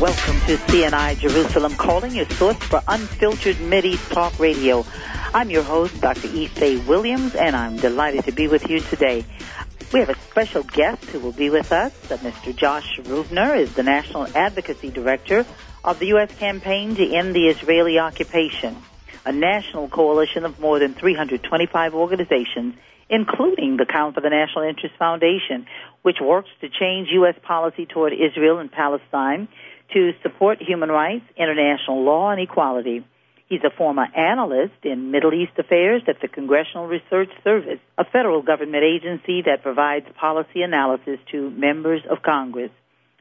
Welcome to CNI Jerusalem Calling, your source for unfiltered Mideast talk radio. I'm your host, Dr. Faye Williams, and I'm delighted to be with you today. We have a special guest who will be with us. Mr. Josh Ruebner is the National Advocacy Director of the U.S. campaign to end the Israeli occupation, a national coalition of more than 325 organizations, including the Council of the National Interest Foundation, which works to change U.S. policy toward Israel and Palestine to support human rights, international law, and equality. He's a former analyst in Middle East affairs at the Congressional Research Service, a federal government agency that provides policy analysis to members of Congress.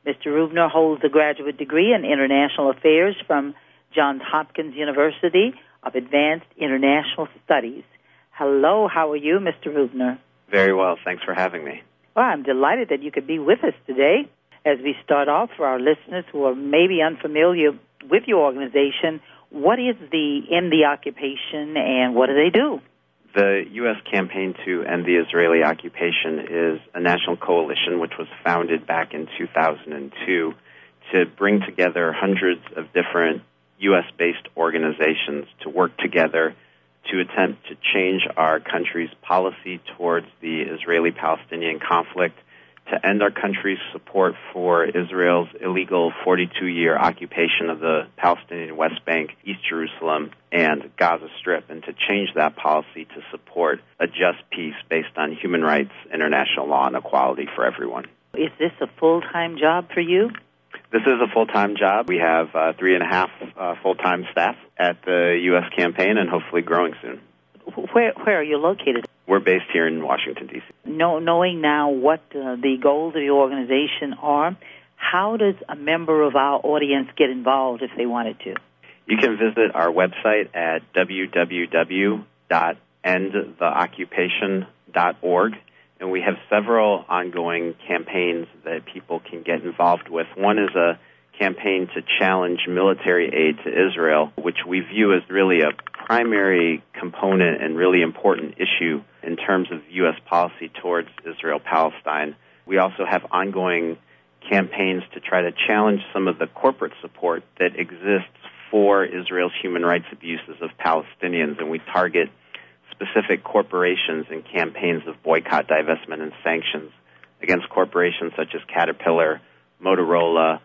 Mr. Ruebner holds a graduate degree in international affairs from Johns Hopkins University of Advanced International Studies. Hello, how are you, Mr. Ruebner? Very well, thanks for having me. Well, I'm delighted that you could be with us today. As we start off, for our listeners who are maybe unfamiliar with your organization, what is the End the Occupation and what do they do? The U.S. campaign to end the Israeli occupation is a national coalition which was founded back in 2002 to bring together hundreds of different U.S.-based organizations to work together to attempt to change our country's policy towards the Israeli-Palestinian conflict, to end our country's support for Israel's illegal 42-year occupation of the Palestinian West Bank, East Jerusalem, and Gaza Strip, and to change that policy to support a just peace based on human rights, international law, and equality for everyone. Is this a full-time job for you? This is a full-time job. We have 3.5 full-time staff at the U.S. campaign and hopefully growing soon. Where are you located? We're based here in Washington, D.C. Knowing now what the goals of your organization are, how does a member of our audience get involved if they wanted to? You can visit our website at www.endtheoccupation.org. And we have several ongoing campaigns that people can get involved with. One is a campaign to challenge military aid to Israel, which we view as really a primary component and really important issue in terms of U.S. policy towards Israel-Palestine. We also have ongoing campaigns to try to challenge some of the corporate support that exists for Israel's human rights abuses of Palestinians, and we target specific corporations in campaigns of boycott, divestment, and sanctions against corporations such as Caterpillar, Motorola,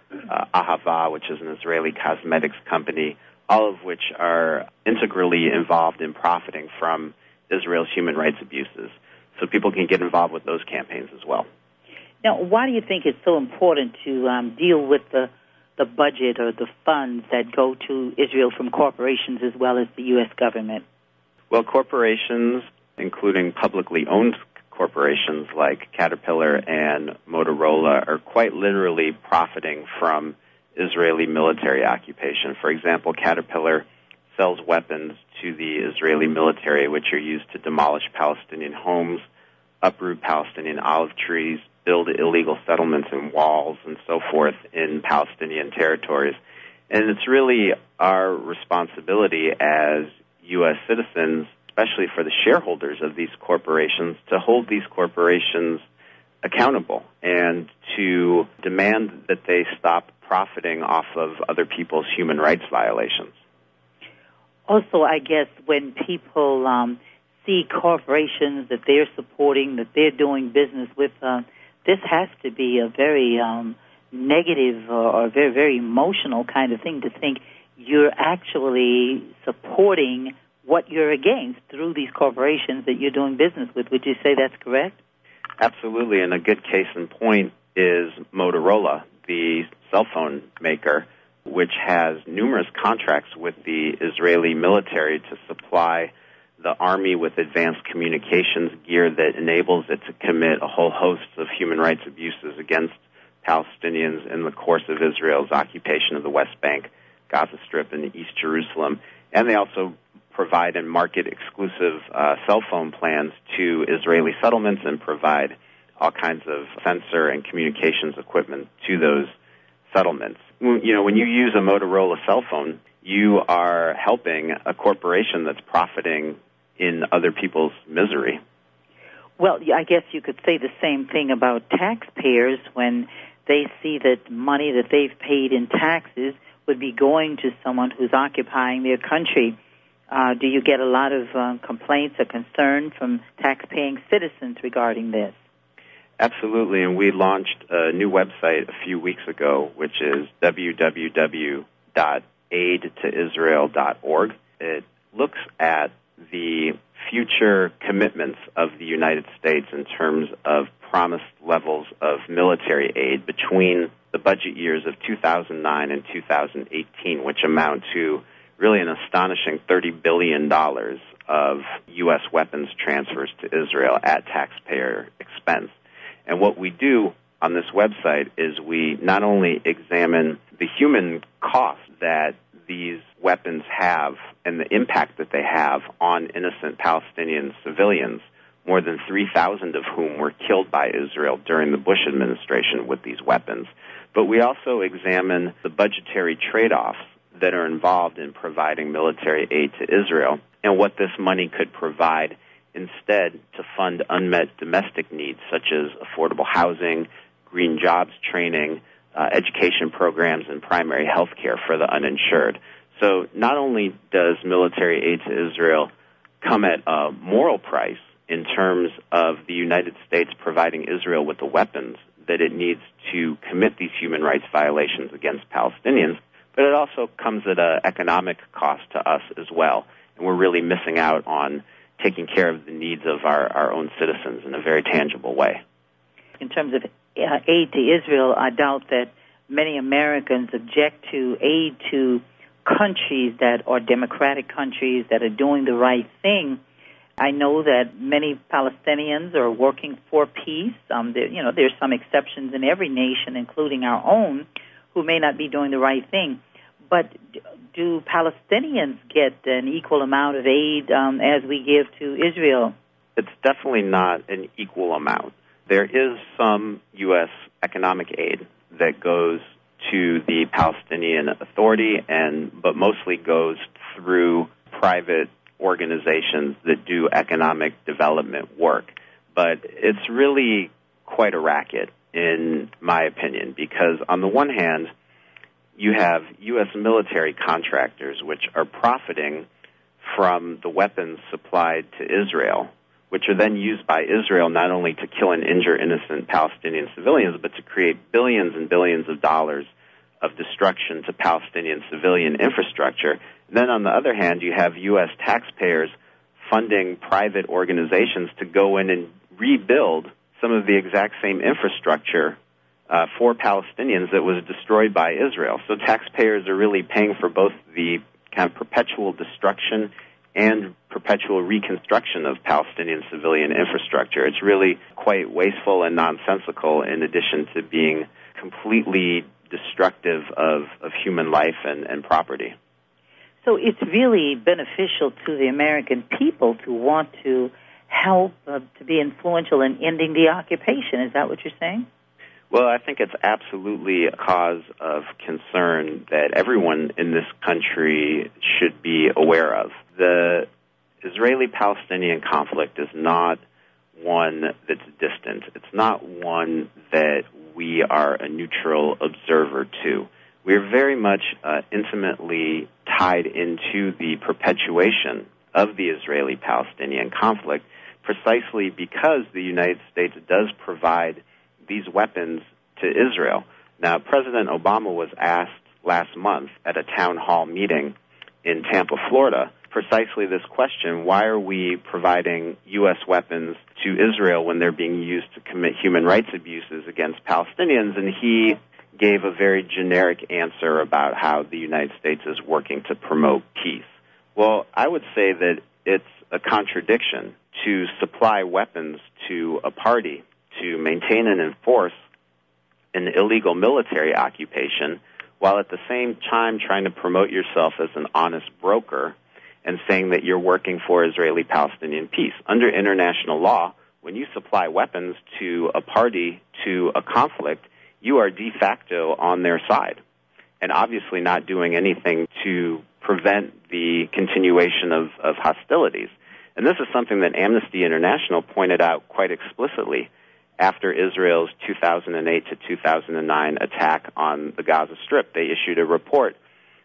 Ahava, which is an Israeli cosmetics company, all of which are integrally involved in profiting from Israel's human rights abuses. So people can get involved with those campaigns as well. Now, why do you think it's so important to deal with the budget or the funds that go to Israel from corporations as well as the U.S. government? Well, corporations, including publicly owned corporations like Caterpillar and Motorola, are quite literally profiting from Israeli military occupation. For example, Caterpillar sells weapons to the Israeli military, which are used to demolish Palestinian homes, uproot Palestinian olive trees, build illegal settlements and walls, and so forth in Palestinian territories. And it's really our responsibility as U.S. citizens, especially for the shareholders of these corporations, to hold these corporations accountable and to demand that they stop profiting off of other people's human rights violations. Also, I guess when people see corporations that they're supporting, that they're doing business with, this has to be a very negative or very, very emotional kind of thing to think you're actually supporting what you're against through these corporations that you're doing business with. Would you say that's correct? Absolutely, and a good case in point is Motorola, the cell phone maker, which has numerous contracts with the Israeli military to supply the army with advanced communications gear that enables it to commit a whole host of human rights abuses against Palestinians in the course of Israel's occupation of the West Bank, Gaza Strip, and East Jerusalem. And they also provide and market exclusive cell phone plans to Israeli settlements and provide all kinds of sensor and communications equipment to those settlements. You know, when you use a Motorola cell phone, you are helping a corporation that's profiting in other people's misery. Well, I guess you could say the same thing about taxpayers when they see that money that they've paid in taxes would be going to someone who's occupying their country. Do you get a lot of complaints or concern from tax-paying citizens regarding this? Absolutely, and we launched a new website a few weeks ago, which is www.aidtoisrael.org. It looks at the future commitments of the United States in terms of promised levels of military aid between the budget years of 2009 and 2018, which amount to really an astonishing $30 billion of U.S. weapons transfers to Israel at taxpayer expense. And what we do on this website is we not only examine the human cost that these weapons have and the impact that they have on innocent Palestinian civilians, more than 3,000 of whom were killed by Israel during the Bush administration with these weapons, but we also examine the budgetary trade-offs that are involved in providing military aid to Israel and what this money could provide instead to fund unmet domestic needs such as affordable housing, green jobs training, education programs, and primary health care for the uninsured. So not only does military aid to Israel come at a moral price in terms of the United States providing Israel with the weapons that it needs to commit these human rights violations against Palestinians, but it also comes at an economic cost to us as well. And we're really missing out on taking care of the needs of our own citizens in a very tangible way. In terms of aid to Israel, I doubt that many Americans object to aid to countries that are democratic countries that are doing the right thing. I know that many Palestinians are working for peace. There's some exceptions in every nation, including our own, who may not be doing the right thing. But do Palestinians get an equal amount of aid as we give to Israel? It's definitely not an equal amount. There is some U.S. economic aid that goes to the Palestinian Authority, but mostly goes through private organizations that do economic development work. But it's really quite a racket, in my opinion, because on the one hand, you have U.S. military contractors which are profiting from the weapons supplied to Israel, which are then used by Israel not only to kill and injure innocent Palestinian civilians, but to create billions and billions of dollars of destruction to Palestinian civilian infrastructure. And then on the other hand, you have U.S. taxpayers funding private organizations to go in and rebuild some of the exact same infrastructure for Palestinians that was destroyed by Israel. So taxpayers are really paying for both the kind of perpetual destruction and perpetual reconstruction of Palestinian civilian infrastructure. It's really quite wasteful and nonsensical, in addition to being completely destructive of human life and property. So it's really beneficial to the American people to want to help to be influential in ending the occupation. Is that what you're saying? Well, I think it's absolutely a cause of concern that everyone in this country should be aware of. The Israeli-Palestinian conflict is not one that's distant. It's not one that we are a neutral observer to. We're very much intimately tied into the perpetuation of the Israeli-Palestinian conflict precisely because the United States does provide these weapons to Israel. Now, President Obama was asked last month at a town hall meeting in Tampa, Florida, precisely this question: why are we providing U.S. weapons to Israel when they're being used to commit human rights abuses against Palestinians? And he gave a very generic answer about how the United States is working to promote peace. Well, I would say that it's a contradiction to supply weapons to a party to maintain and enforce an illegal military occupation, while at the same time trying to promote yourself as an honest broker and saying that you're working for Israeli-Palestinian peace. Under international law, when you supply weapons to a party to a conflict, you are de facto on their side, and obviously not doing anything to prevent the continuation of hostilities. And this is something that Amnesty International pointed out quite explicitly after Israel's 2008 to 2009 attack on the Gaza Strip. They issued a report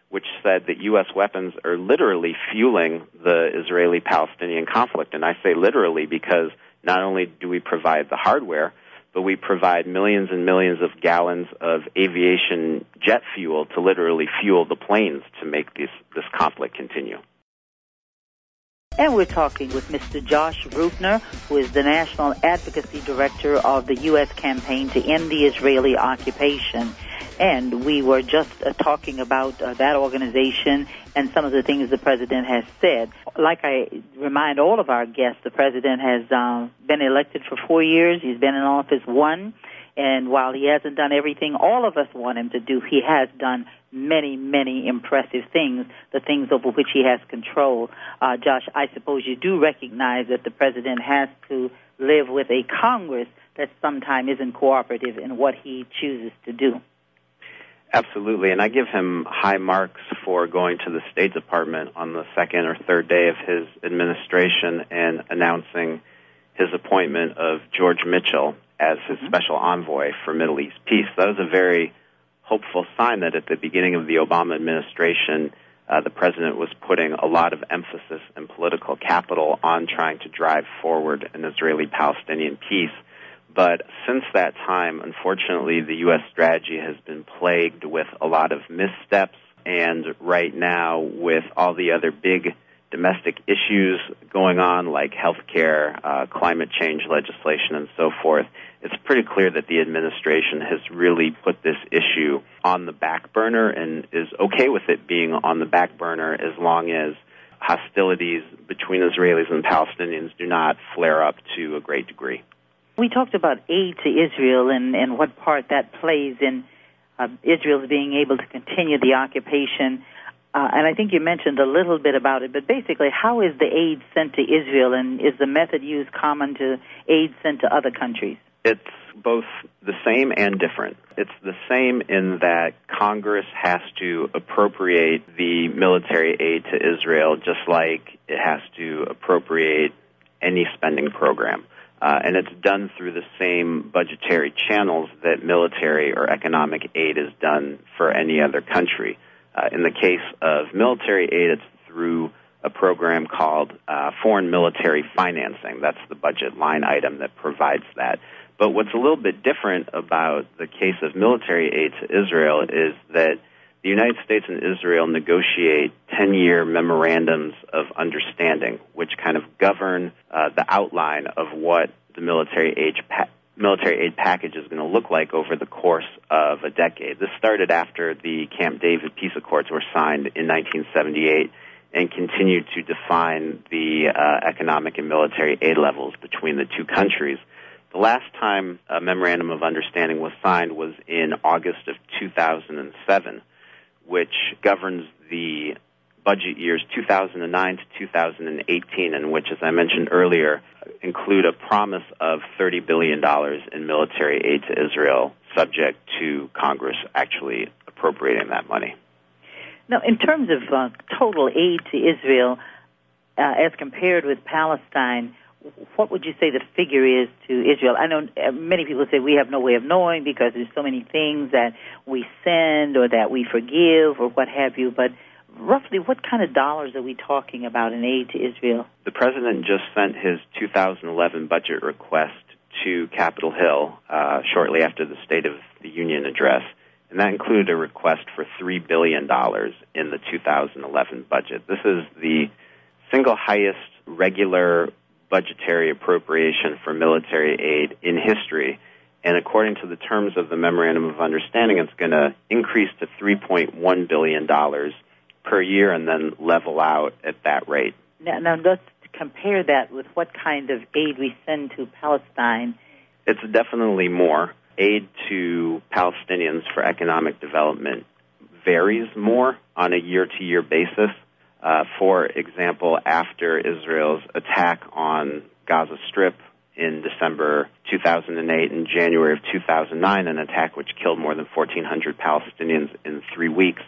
which said that U.S. weapons are literally fueling the Israeli-Palestinian conflict. And I say literally because not only do we provide the hardware, but we provide millions and millions of gallons of aviation jet fuel to literally fuel the planes to make this conflict continue. And we're talking with Mr. Josh Ruebner, who is the National Advocacy Director of the U.S. campaign to end the Israeli occupation. And we were just talking about that organization and some of the things the President has said. Like I remind all of our guests, the President has been elected for 4 years. He's been in office 1. And while he hasn't done everything all of us want him to do, he has done many, many impressive things, the things over which he has control. Josh, I suppose you do recognize that the President has to live with a Congress that sometimes isn't cooperative in what he chooses to do. Absolutely, and I give him high marks for going to the State Department on the second or third day of his administration and announcing his appointment of George Mitchell as his special envoy for Middle East peace. That was a very hopeful sign that at the beginning of the Obama administration, the President was putting a lot of emphasis and political capital on trying to drive forward an Israeli-Palestinian peace. But since that time, unfortunately, the U.S. strategy has been plagued with a lot of missteps, and right now, with all the other big domestic issues going on, like health care, climate change legislation, and so forth, it's pretty clear that the administration has really put this issue on the back burner and is okay with it being on the back burner as long as hostilities between Israelis and Palestinians do not flare up to a great degree. We talked about aid to Israel and what part that plays in Israel's being able to continue the occupation. And I think you mentioned a little bit about it, but basically, how is the aid sent to Israel, and is the method used common to aid sent to other countries? It's both the same and different. It's the same in that Congress has to appropriate the military aid to Israel just like it has to appropriate any spending program. And it's done through the same budgetary channels that military or economic aid is done for any other country. In the case of military aid, it's through a program called Foreign Military Financing. That's the budget line item that provides that. But what's a little bit different about the case of military aid to Israel is that the United States and Israel negotiate 10-year memorandums of understanding, which kind of govern the outline of what the military aid package is going to look like over the course of a decade. This started after the Camp David peace accords were signed in 1978 and continued to define the economic and military aid levels between the two countries. The last time a memorandum of understanding was signed was in August of 2007, which governs the budget years 2009 to 2018, and which, as I mentioned earlier, include a promise of $30 billion in military aid to Israel, subject to Congress actually appropriating that money. Now, in terms of total aid to Israel, as compared with Palestine, what would you say the figure is to Israel? I know many people say we have no way of knowing because there's so many things that we send or that we forgive or what have you, but roughly what kind of dollars are we talking about in aid to Israel? The President just sent his 2011 budget request to Capitol Hill shortly after the State of the Union address, and that included a request for $3 billion in the 2011 budget. This is the single highest regular budgetary appropriation for military aid in history, and according to the terms of the Memorandum of Understanding, it's going to increase to $3.1 billion per year and then level out at that rate. Now let's compare that with what kind of aid we send to Palestine. It's definitely more. Aid to Palestinians for economic development varies more on a year-to-year basis. For example, after Israel's attack on Gaza Strip in December 2008 and January of 2009, an attack which killed more than 1,400 Palestinians in 3 weeks,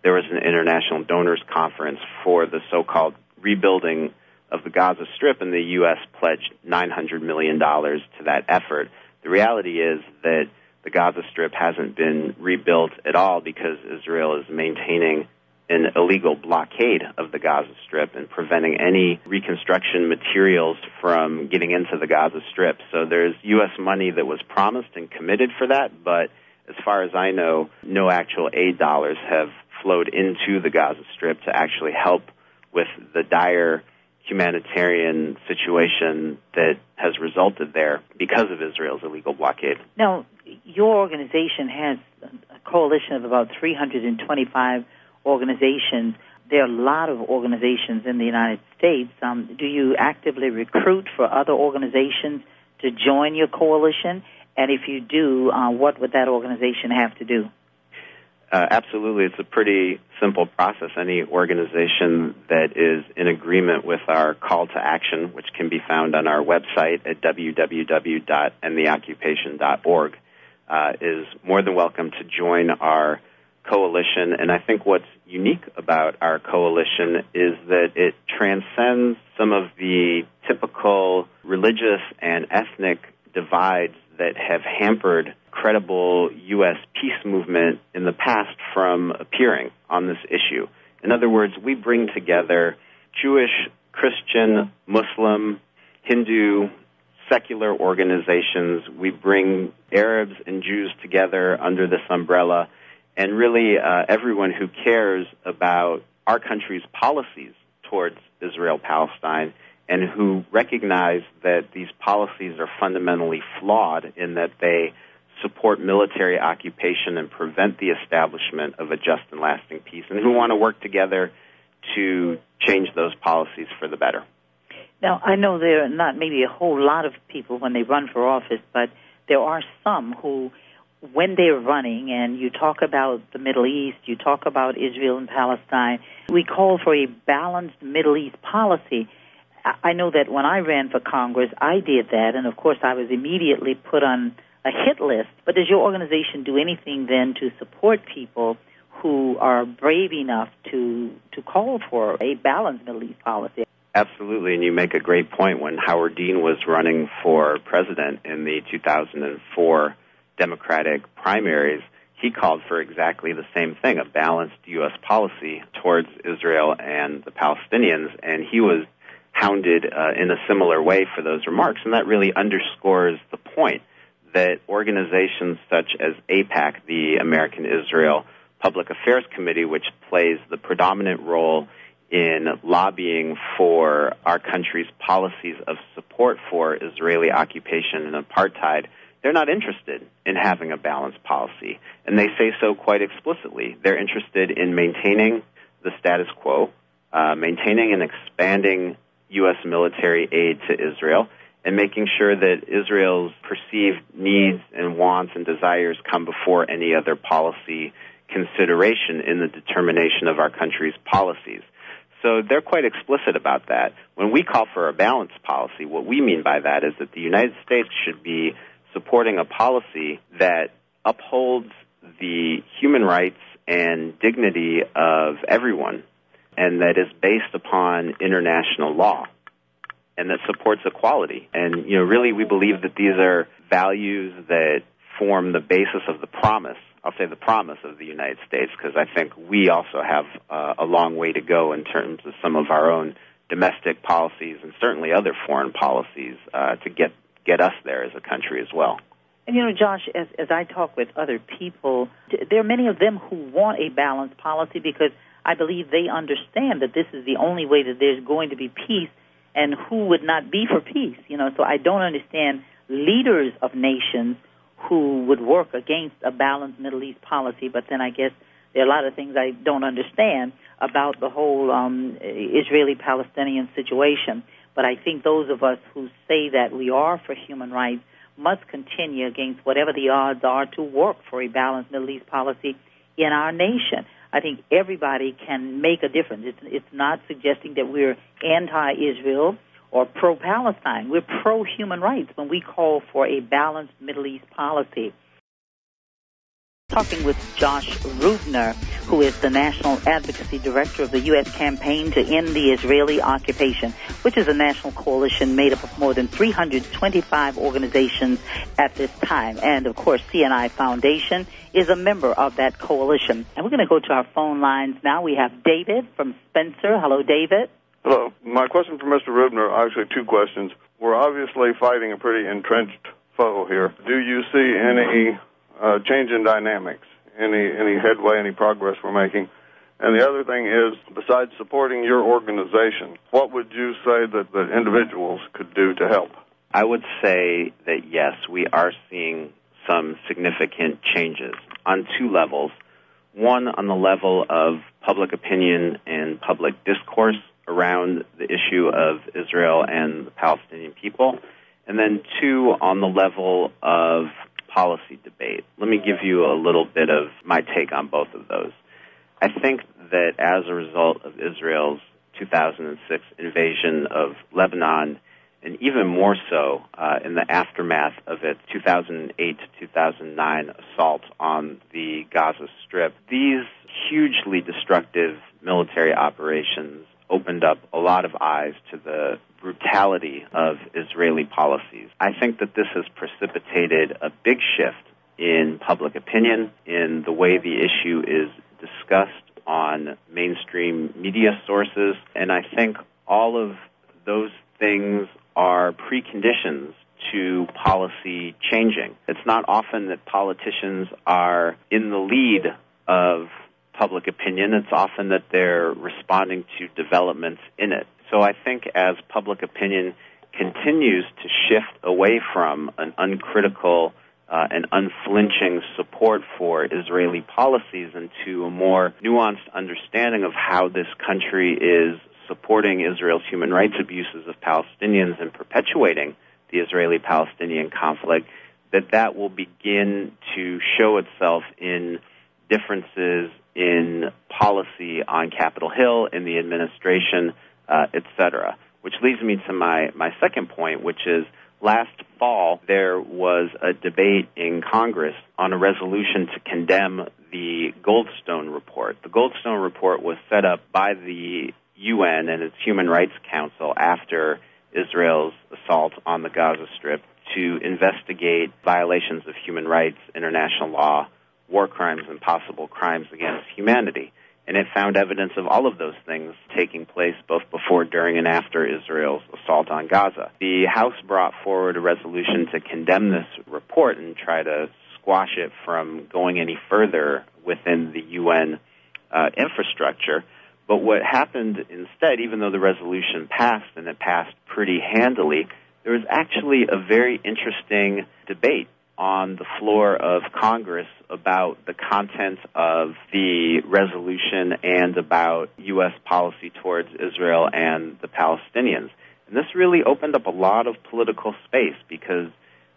there was an international donors conference for the so-called rebuilding of the Gaza Strip, and the U.S. pledged $900 million to that effort. The reality is that the Gaza Strip hasn't been rebuilt at all because Israel is maintaining an illegal blockade of the Gaza Strip and preventing any reconstruction materials from getting into the Gaza Strip. So there's U.S. money that was promised and committed for that, but as far as I know, no actual aid dollars have flowed into the Gaza Strip to actually help with the dire humanitarian situation that has resulted there because of Israel's illegal blockade. Now, your organization has a coalition of about 325 organizations. There are a lot of organizations in the United States. Do you actively recruit for other organizations to join your coalition? And if you do, what would that organization have to do? Absolutely. It's a pretty simple process. Any organization that is in agreement with our call to action, which can be found on our website at www.endtheoccupation.org, is more than welcome to join our coalition. And I think what's unique about our coalition is that it transcends some of the typical religious and ethnic divides that have hampered credible U.S. peace movement in the past from appearing on this issue. In other words, we bring together Jewish, Christian, Muslim, Hindu, secular organizations. We bring Arabs and Jews together under this umbrella, and really everyone who cares about our country's policies towards Israel-Palestine and who recognize that these policies are fundamentally flawed in that they support military occupation and prevent the establishment of a just and lasting peace, and who want to work together to change those policies for the better. Now, I know there are not maybe a whole lot of people when they run for office, but there are some who, when they're running, and you talk about the Middle East, you talk about Israel and Palestine, we call for a balanced Middle East policy. I know that when I ran for Congress, I did that, and of course I was immediately put on a hit list. But does your organization do anything then to support people who are brave enough to call for a balanced Middle East policy? Absolutely, and you make a great point. When Howard Dean was running for president in the 2004 Democratic primaries, he called for exactly the same thing, a balanced U.S. policy towards Israel and the Palestinians, and he was hounded in a similar way for those remarks. And that really underscores the point that organizations such as AIPAC, the American Israel Public Affairs Committee, which plays the predominant role in lobbying for our country's policies of support for Israeli occupation and apartheid, they're not interested in having a balanced policy. And they say so quite explicitly. They're interested in maintaining the status quo, maintaining and expanding U.S. military aid to Israel, and making sure that Israel's perceived needs and wants and desires come before any other policy consideration in the determination of our country's policies. So they're quite explicit about that. When we call for a balanced policy, what we mean by that is that the United States should be supporting a policy that upholds the human rights and dignity of everyone, and that is based upon international law, and that supports equality. And, really we believe that these are values that form the basis of the promise, I'll say the promise of the United States, because I think we also have a long way to go in terms of some of our own domestic policies and certainly other foreign policies to get us there as a country as well. And, Josh, as I talk with other people, there are many of them who want a balanced policy because I believe they understand that this is the only way that there's going to be peace, and who would not be for peace? So I don't understand leaders of nations who would work against a balanced Middle East policy, but then I guess there are a lot of things I don't understand about the whole Israeli-Palestinian situation. But I think those of us who say that we are for human rights must continue against whatever the odds are to work for a balanced Middle East policy in our nation. I think everybody can make a difference. It's not suggesting that we're anti-Israel or pro-Palestine. We're pro-human rights when we call for a balanced Middle East policy. talking with Josh Ruebner, who is the National Advocacy Director of the U.S. Campaign to End the Israeli Occupation, which is a national coalition made up of more than 325 organizations at this time. And, of course, CNI Foundation is a member of that coalition. And we're going to go to our phone lines now. We have David from Spencer. Hello, David. Hello. My question for Mr. Ruebner, actually two questions. We're obviously fighting a pretty entrenched foe here. Do you see any change in dynamics, any headway, any progress we're making? And the other thing is, besides supporting your organization, what would you say that individuals could do to help? I would say that, yes, we are seeing some significant changes on two levels. One, on the level of public opinion and public discourse around the issue of Israel and the Palestinian people. And then two, on the level of policy debate. Let me give you a little bit of my take on both of those. I think that as a result of Israel's 2006 invasion of Lebanon, and even more so in the aftermath of its 2008 to 2009 assault on the Gaza Strip, these hugely destructive military operations opened up a lot of eyes to the brutality of Israeli policies. I think that this has precipitated a big shift in public opinion, in the way the issue is discussed on mainstream media sources, and I think all of those things are preconditions to policy changing. It's not often that politicians are in the lead of public opinion. It's often that they're responding to developments in it. So I think as public opinion continues to shift away from an uncritical and unflinching support for Israeli policies into a more nuanced understanding of how this country is supporting Israel's human rights abuses of Palestinians and perpetuating the Israeli-Palestinian conflict, that will begin to show itself in differences in policy on Capitol Hill, in the administration, etc. Which leads me to my second point, which is last fall there was a debate in Congress on a resolution to condemn the Goldstone Report. The Goldstone Report was set up by the UN and its Human Rights Council after Israel's assault on the Gaza Strip to investigate violations of human rights, international law, war crimes, and possible crimes against humanity. And it found evidence of all of those things taking place both before, during, and after Israel's assault on Gaza. The House brought forward a resolution to condemn this report and try to squash it from going any further within the UN infrastructure. But what happened instead, even though the resolution passed, and it passed pretty handily, there was actually a very interesting debate on the floor of Congress about the content of the resolution and about U.S. policy towards Israel and the Palestinians. And this really opened up a lot of political space because,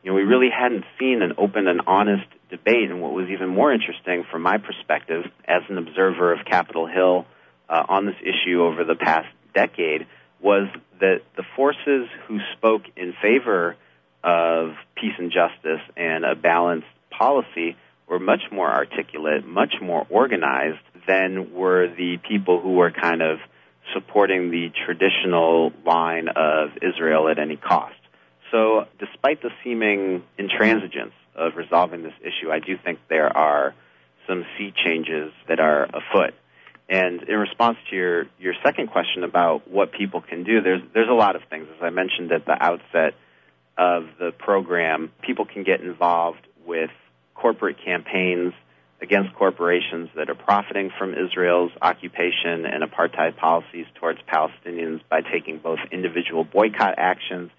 we really hadn't seen an open and honest debate. And what was even more interesting from my perspective as an observer of Capitol Hill on this issue over the past decade was that the forces who spoke in favor of peace and justice and a balanced policy were much more articulate, much more organized than were the people who were kind of supporting the traditional line of Israel at any cost. So despite the seeming intransigence of resolving this issue, I do think there are some sea changes that are afoot. And in response to your second question about what people can do, there's a lot of things. As I mentioned at the outset of the program, people can get involved with corporate campaigns against corporations that are profiting from Israel's occupation and apartheid policies towards Palestinians by taking both individual boycott actions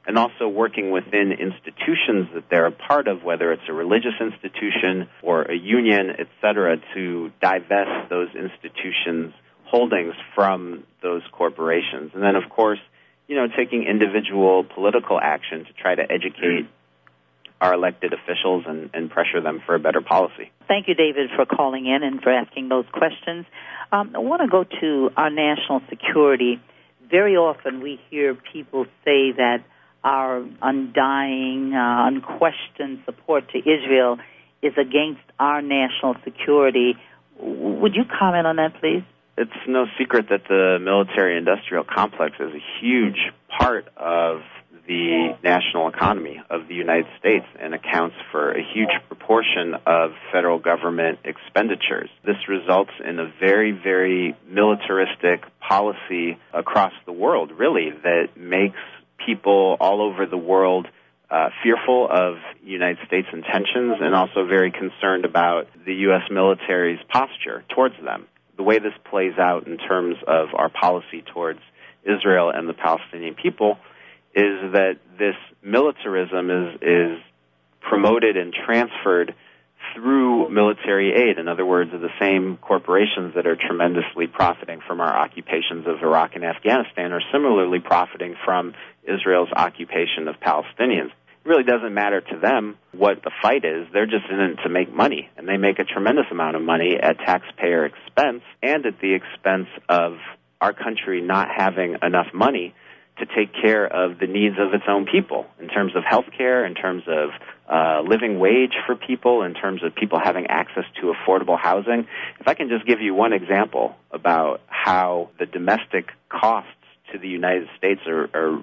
and also working within institutions that they're a part of, whether it's a religious institution or a union, et cetera, to divest those institutions' holdings from those corporations. And then, of course, taking individual political action to try to educate our elected officials and pressure them for a better policy. Thank you, David, for calling in and for asking those questions. I want to go to our national security. Very often we hear people say that our undying, unquestioned support to Israel is against our national security. Would you comment on that, please? It's no secret that the military-industrial complex is a huge part of the national economy of the United States and accounts for a huge proportion of federal government expenditures. This results in a very, very militaristic policy across the world, really, that makes people all over the world fearful of United States intentions and also very concerned about the U.S. military's posture towards them. The way this plays out in terms of our policy towards Israel and the Palestinian people is that this militarism is promoted and transferred through military aid. In other words, the same corporations that are tremendously profiting from our occupations of Iraq and Afghanistan are similarly profiting from Israel's occupation of Palestinians. It really doesn't matter to them what the fight is. They're just in it to make money, and they make a tremendous amount of money at taxpayer expense and at the expense of our country not having enough money to take care of the needs of its own people in terms of health care, in terms of living wage for people, in terms of people having access to affordable housing. If I can just give you one example about how the domestic costs to the United States are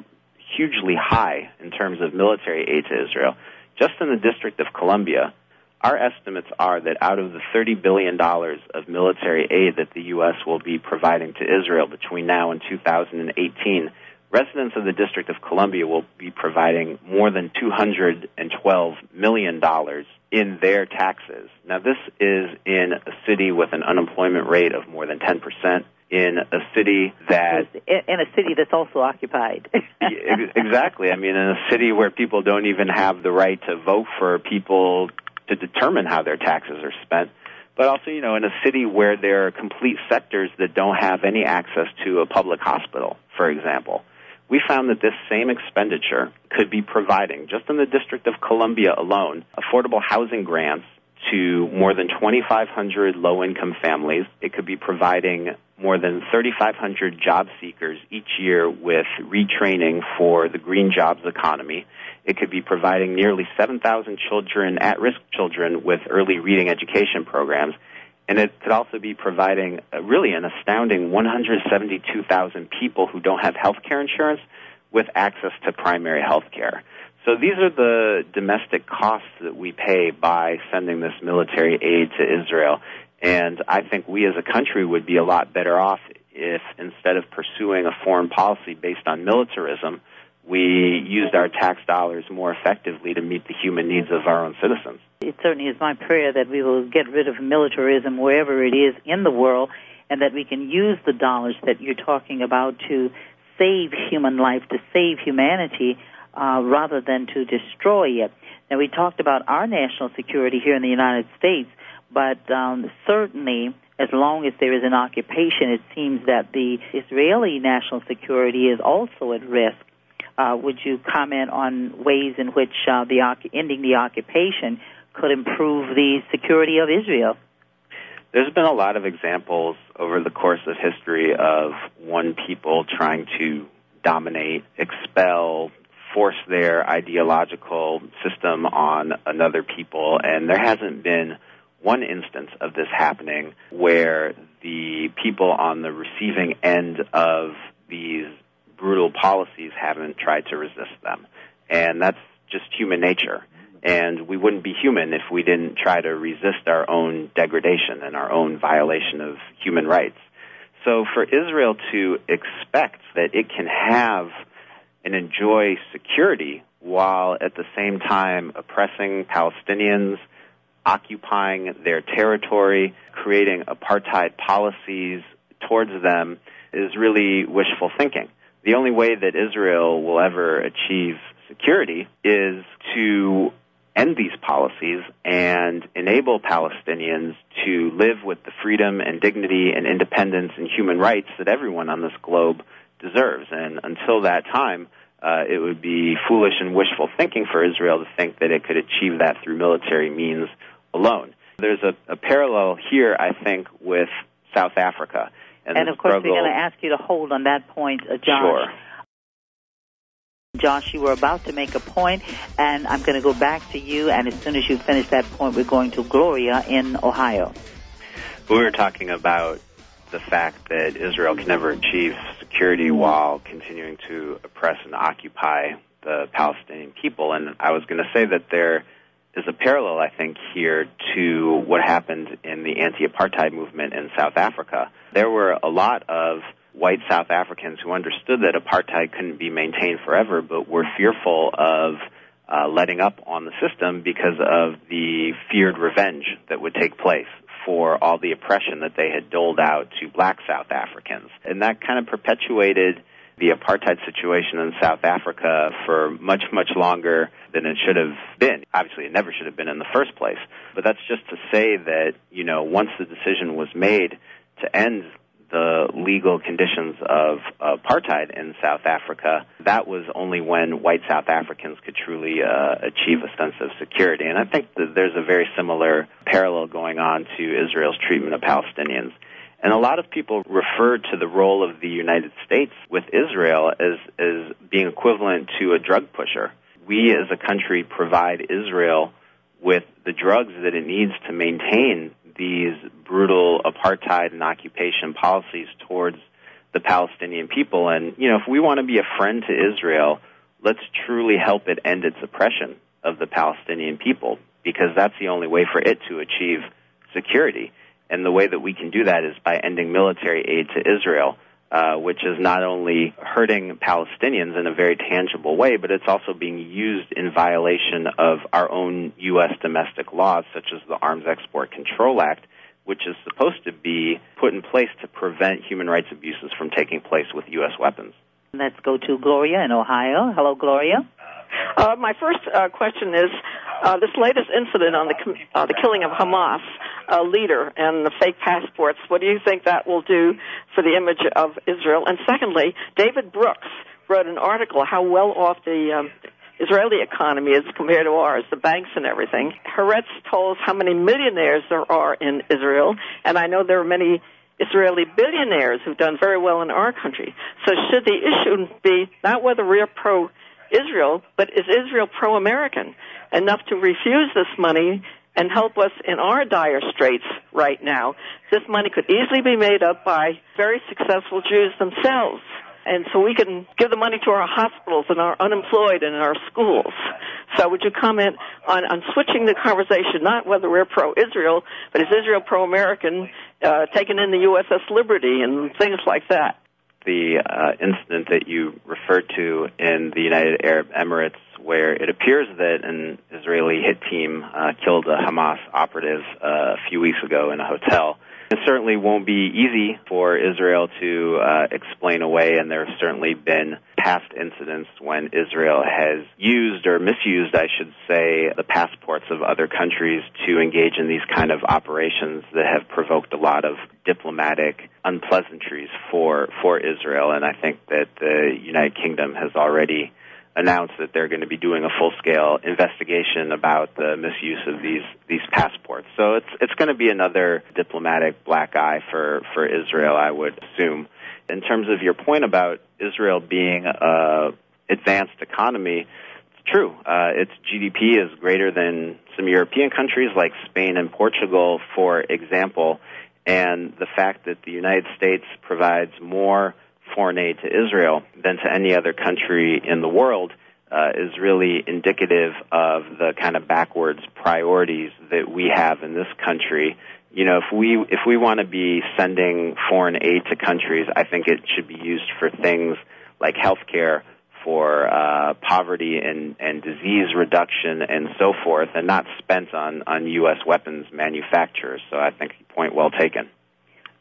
hugely high in terms of military aid to Israel. Just in the District of Columbia, our estimates are that out of the $30 billion of military aid that the U.S. will be providing to Israel between now and 2018, residents of the District of Columbia will be providing more than $212 million in their taxes. Now, this is in a city with an unemployment rate of more than 10%, in a city that's also occupied. Exactly. I mean, in a city where people don't even have the right to vote for people to determine how their taxes are spent, but also, in a city where there are complete sectors that don't have any access to a public hospital, for example. We found that this same expenditure could be providing, just in the District of Columbia alone, affordable housing grants to more than 2,500 low-income families. It could be providing more than 3,500 job seekers each year with retraining for the green jobs economy. It could be providing nearly 7,000 children, at-risk children, with early reading education programs. And it could also be providing really an astounding 172,000 people who don't have health care insurance with access to primary health care. So these are the domestic costs that we pay by sending this military aid to Israel. And I think we as a country would be a lot better off if, instead of pursuing a foreign policy based on militarism, we used our tax dollars more effectively to meet the human needs of our own citizens. It certainly is my prayer that we will get rid of militarism wherever it is in the world, and that we can use the dollars that you're talking about to save human life, to save humanity, rather than to destroy it. Now, we talked about our national security here in the United States, but certainly as long as there is an occupation, it seems that the Israeli national security is also at risk. Would you comment on ways in which ending the occupation could improve the security of Israel? There's been a lot of examples over the course of history of one people trying to dominate, expel, force their ideological system on another people, and there hasn't been one instance of this happening where the people on the receiving end of these brutal policies haven't tried to resist them. And that's just human nature. And we wouldn't be human if we didn't try to resist our own degradation and our own violation of human rights. So for Israel to expect that it can have and enjoy security while at the same time oppressing Palestinians, occupying their territory, creating apartheid policies towards them is really wishful thinking. The only way that Israel will ever achieve security is to end these policies and enable Palestinians to live with the freedom and dignity and independence and human rights that everyone on this globe deserves. And until that time, it would be foolish and wishful thinking for Israel to think that it could achieve that through military means alone. There's a parallel here, I think, with South Africa. And of course, we're going to ask you to hold on that point, John. Sure. Josh, you were about to make a point, and I'm going to go back to you, and as soon as you finish that point, we're going to Gloria in Ohio. We were talking about the fact that Israel can never achieve security while continuing to oppress and occupy the Palestinian people, and I was going to say that there is a parallel, I think, here to what happened in the anti-apartheid movement in South Africa. There were a lot of white South Africans who understood that apartheid couldn't be maintained forever, but were fearful of letting up on the system because of the feared revenge that would take place for all the oppression that they had doled out to black South Africans. And that kind of perpetuated the apartheid situation in South Africa for much, much longer than it should have been. Obviously, it never should have been in the first place. But that's just to say that, once the decision was made to end the legal conditions of apartheid in South Africa, that was only when white South Africans could truly achieve a sense of security. And I think that there's a very similar parallel going on to Israel's treatment of Palestinians. And a lot of people refer to the role of the United States with Israel as being equivalent to a drug pusher. We as a country provide Israel with the drugs that it needs to maintain these brutal apartheid and occupation policies towards the Palestinian people. And, if we want to be a friend to Israel, let's truly help it end its oppression of the Palestinian people, because that's the only way for it to achieve security. And the way that we can do that is by ending military aid to Israel, which is not only hurting Palestinians in a very tangible way, but it's also being used in violation of our own U.S. domestic laws, such as the Arms Export Control Act, which is supposed to be put in place to prevent human rights abuses from taking place with U.S. weapons. Let's go to Gloria in Ohio. Hello, Gloria. My first question is this latest incident on the killing of Hamas leader and the fake passports. What do you think that will do for the image of Israel? And secondly, David Brooks wrote an article how well off the Israeli economy is compared to ours, the banks and everything. Haaretz told us how many millionaires there are in Israel, and I know there are many Israeli billionaires who've done very well in our country. So should the issue be not whether we're pro-Israel, but is Israel pro-American enough to refuse this money and help us in our dire straits right now? This money could easily be made up by very successful Jews themselves. And so we can give the money to our hospitals and our unemployed and our schools. So would you comment on switching the conversation, not whether we're pro-Israel, but is Israel pro-American, taking in the USS Liberty and things like that? The incident that you referred to in the United Arab Emirates, where it appears that an Israeli hit team killed a Hamas operative a few weeks ago in a hotel. It certainly won't be easy for Israel to explain away, and there have certainly been past incidents when Israel has used or misused, I should say, the passports of other countries to engage in these kind of operations that have provoked a lot of diplomatic unpleasantries for Israel. And I think that the United Kingdom has already announced that they're going to be doing a full-scale investigation about the misuse of these passports. So it's going to be another diplomatic black eye for Israel, I would assume. In terms of your point about Israel being an advanced economy, it's true. Its GDP is greater than some European countries like Spain and Portugal, for example, and the fact that the United States provides more foreign aid to Israel than to any other country in the world is really indicative of the kind of backwards priorities that we have in this country. If we want to be sending foreign aid to countries, I think it should be used for things like healthcare, for poverty and disease reduction and so forth, and not spent on U.S. weapons manufacturers. So I think point well taken.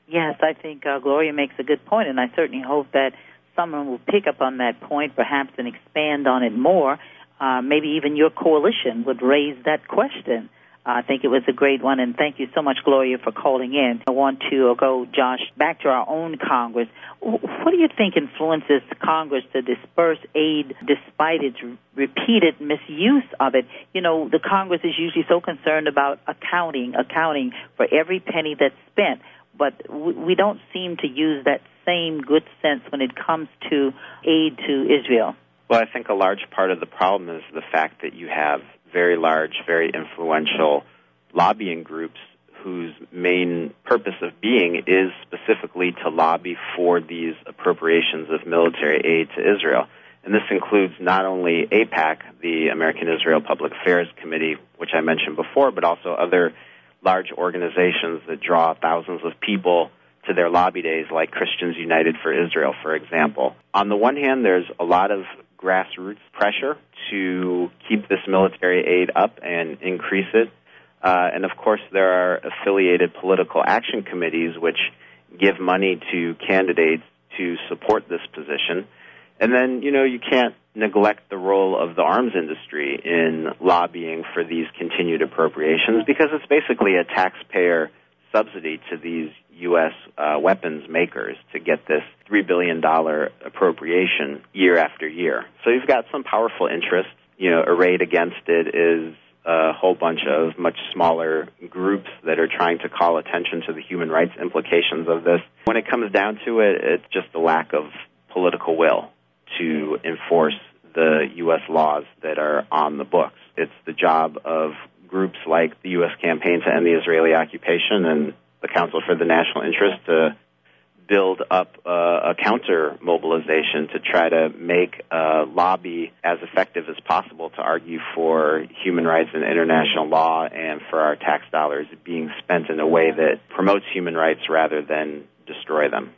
Yes, I think Gloria makes a good point, and I certainly hope that someone will pick up on that point, perhaps, and expand on it more. Maybe even your coalition would raise that question. I think it was a great one, and thank you so much, Gloria, for calling in. I want to go, Josh, back to our own Congress. What do you think influences Congress to disperse aid despite its repeated misuse of it? The Congress is usually so concerned about accounting for every penny that's spent, but we don't seem to use that same good sense when it comes to aid to Israel. Well, I think a large part of the problem is the fact that you have very large, very influential lobbying groups whose main purpose of being is specifically to lobby for these appropriations of military aid to Israel. And this includes not only AIPAC, the American Israel Public Affairs Committee, which I mentioned before, but also other large organizations that draw thousands of people to their lobby days, like Christians United for Israel, for example. On the one hand, there's a lot of grassroots pressure to keep this military aid up and increase it. And, of course, there are affiliated political action committees which give money to candidates to support this position. And then, you can't neglect the role of the arms industry in lobbying for these continued appropriations because it's basically a taxpayer subsidy to these U.S. Weapons makers to get this $3 billion appropriation year after year. So you've got some powerful interests. Arrayed against it is a whole bunch of much smaller groups that are trying to call attention to the human rights implications of this. When it comes down to it, it's just a lack of political will to enforce the U.S. laws that are on the books. It's the job of groups like the U.S. Campaign to End the Israeli Occupation and the Council for the National Interest to build up a counter-mobilization to try to make a lobby as effective as possible to argue for human rights and international law and for our tax dollars being spent in a way that promotes human rights rather than destroy them.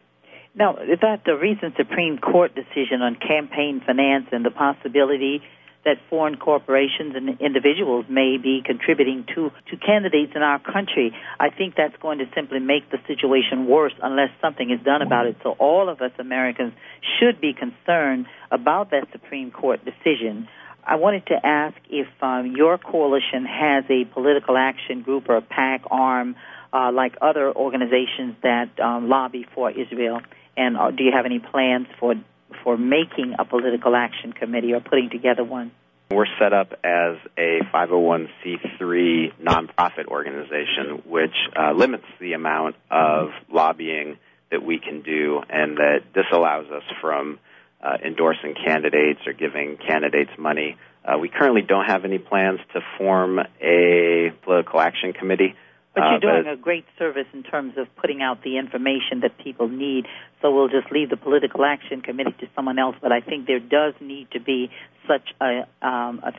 Now, is that the recent Supreme Court decision on campaign finance and the possibility that foreign corporations and individuals may be contributing to candidates in our country? I think that's going to simply make the situation worse unless something is done about it. So all of us Americans should be concerned about that Supreme Court decision. I wanted to ask if your coalition has a political action group or a PAC arm like other organizations that lobby for Israel, and do you have any plans for making a political action committee or putting together one? We're set up as a 501c3 nonprofit organization, which limits the amount of lobbying that we can do, and that disallows us from endorsing candidates or giving candidates money. We currently don't have any plans to form a political action committee. But you're doing a great service in terms of putting out the information that people need. So we'll just leave the political action committee to someone else. But I think there does need to be such a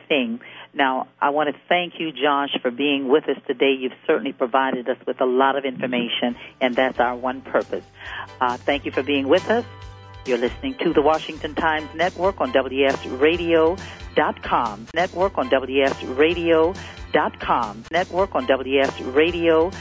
thing. Now, I want to thank you, Josh, for being with us today. You've certainly provided us with a lot of information, and that's our one purpose. Thank you for being with us. You're listening to the Washington Times Network on WSRadio.com. Network on WSRadio.com. Network on WSRadio.com.